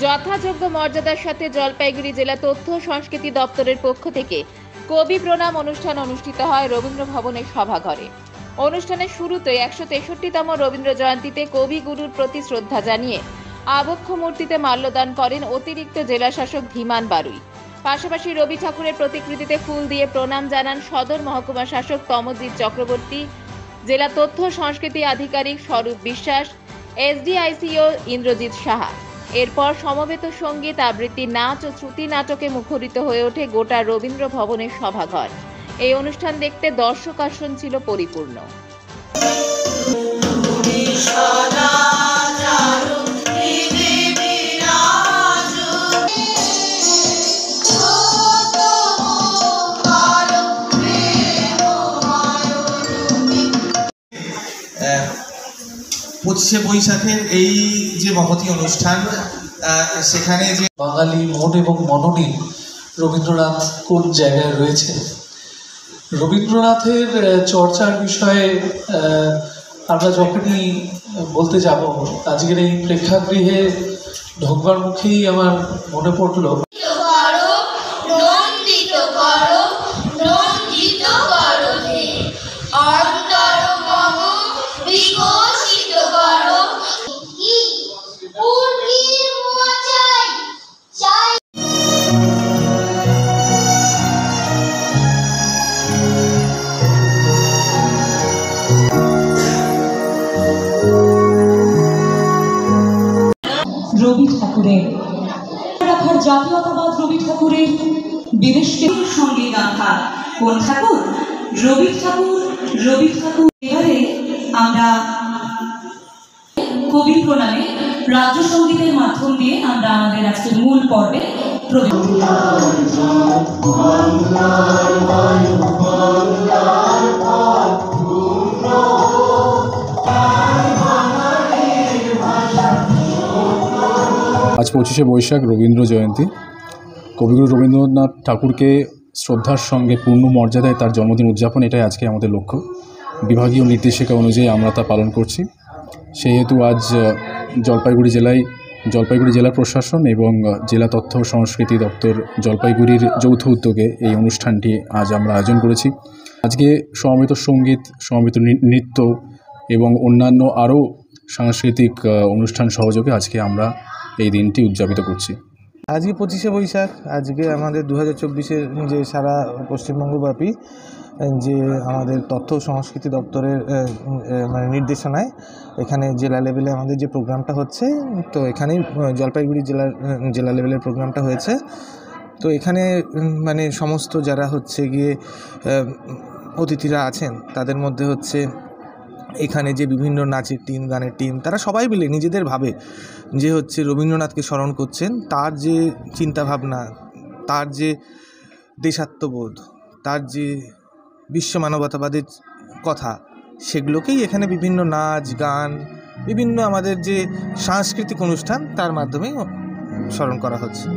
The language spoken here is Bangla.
যথাযোগ্য মর্যাদার সাথে জলপাইগুড়ি জেলা তথ্য সংস্কৃতি দপ্তরের পক্ষ থেকে কবি প্রণাম অনুষ্ঠান অনুষ্ঠিত হয় রবীন্দ্র ভবনের সভাঘরে। অনুষ্ঠানের শুরুতে 163তম রবীন্দ্র জয়ন্তীতে কবিগুরুর প্রতি শ্রদ্ধা জানিয়ে আবক্ষ মূর্তিতে মাল্যদান করেন অতিরিক্ত জেলা শাসক ধীমান বারুই। পাশাপাশি রবি ঠাকুরের প্রতিকৃতিতে ফুল দিয়ে প্রণাম জানান সদর মহকুমা শাসক তমজিৎ চক্রবর্তী, জেলা তথ্য সংস্কৃতি আধিকারিক স্বরূপ বিশ্বাস, এসডিআইসিও ইন্দ্রজিৎ সাহা। এরপর সমবেত সঙ্গীত, আবৃত্তি, নাচ ও শ্রুতি নাটকে মুখরিত হয়ে ওঠে গোটা রবীন্দ্র ভবনের সভাঘর। এই অনুষ্ঠান দেখতে দর্শক আসন ছিল পরিপূর্ণ। পঁচিশে বৈশাখের এই যে মহতী অনুষ্ঠান, সেখানে যে বাঙালি মন এবং মননে রবীন্দ্রনাথ কোন জায়গায় রয়েছে, রবীন্দ্রনাথের চর্চার বিষয়ে আমরা যখনই বলতে যাব, আজকের এই প্রেক্ষাগৃহে ঢোকবার মুখেই আমার মনে পড়ল রবি ঠাকুরের রাখার জাতীয়তাবাদ, রবি ঠাকুরের বিদেশের সঙ্গে গাথা কোন ঠাকুর? রবি ঠাকুর। রবি ঠাকুর। এবারে আমরা কবি প্রণামে রাজ্য সঙ্গীতের মাধ্যম দিয়ে আমরা আমাদের আজকের মূল পর্বে প্রবেশ। আজ 25শে বৈশাখ রবীন্দ্র জয়ন্তী। কবিগুরু রবীন্দ্রনাথ ঠাকুরকে শ্রদ্ধার সঙ্গে পূর্ণ মর্যাদায় তার জন্মদিন উদযাপন, এটাই আজকে আমাদের লক্ষ্য। বিভাগীয় নির্দেশিকা অনুযায়ী আমরা তা পালন করছি। সেহেতু আজ জলপাইগুড়ি জেলা প্রশাসন এবং জেলা তথ্য সংস্কৃতি দপ্তর জলপাইগুড়ির যৌথ উদ্যোগে এই অনুষ্ঠানটি আজ আমরা আয়োজন করেছি। আজকে সমবেত সঙ্গীত, সমবেত নৃত্য এবং অন্যান্য আরও সাংস্কৃতিক অনুষ্ঠান সহযোগে আজকে আমরা এই দিনটি উদযাপিত করছি। আজকে 25শে বৈশাখ। আজকে আমাদের 2024-এর যে সারা পশ্চিমবঙ্গব্যাপী যে আমাদের তথ্য সংস্কৃতি দপ্তরের নির্দেশনায় এখানে জেলা লেভেলে আমাদের যে প্রোগ্রামটা হচ্ছে, তো এখানেই জলপাইগুড়ি জেলা লেভেলের প্রোগ্রামটা হয়েছে। তো এখানে মানে সমস্ত যারা হচ্ছে গিয়ে অতিথিরা আছেন, তাদের মধ্যে হচ্ছে এখানে যে বিভিন্ন নাচের টিম, গানের টিম, তারা সবাই মিলে নিজেদের ভাবে যে হচ্ছে রবীন্দ্রনাথকে স্মরণ করছেন। তার যে চিন্তাভাবনা, তার যে দেশাত্মবোধ, তার যে বিশ্ব মানবতাবাদের কথা, সেগুলোকেই এখানে বিভিন্ন নাচ, গান, বিভিন্ন আমাদের যে সাংস্কৃতিক অনুষ্ঠান, তার মাধ্যমেই স্মরণ করা হচ্ছে।